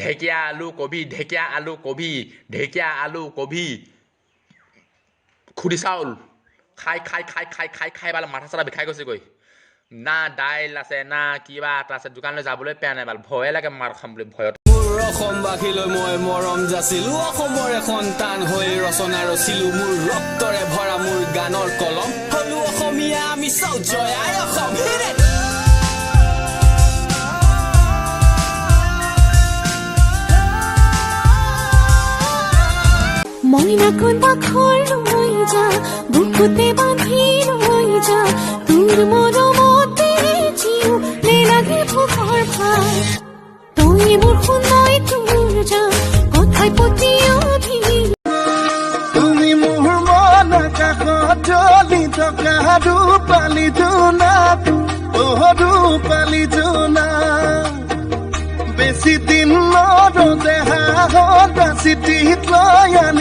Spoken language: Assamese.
ঢেকীয়া আলু কবি ঢেকীয়া আলু কবি ঢেকীয়া আলু কবি খুদি চাউল খাই খাই খাই খাই খাই খাই বাল মাথা চাথা বিষাই গৈছেগৈ না দাইল আছে না কিবা এটা আছে দোকানলৈ যাবলৈ পেয়া নাই বাল ভয়ে লাগে মাৰ খাম বুলি ভয়ত মোৰ অসমবাসীলৈ মই মৰম যাচিলো অসমৰে সন্তান হৈ ৰচনা ৰচিলো মোৰ ৰক্তৰে ভৰা মোৰ গানৰ কলম হলো অসমীয়া আমি চাও জয় আই অসম মইনা কোনবা ঘৰ লৈ যা বুকুতে বান্ধি লৈ যা তোৰ মৰমতে জিও নেলাগে ভোকৰ ভাত তই মোৰ শুনাই তোৰ যা কথাই পতি অভি তুমি মোৰ মন কাষত ঢলি থকা ৰূপালী জোনা ৰূপালী জোনা বেছি দিন নৰদে হাঁহত চিঠিত লৈ আনি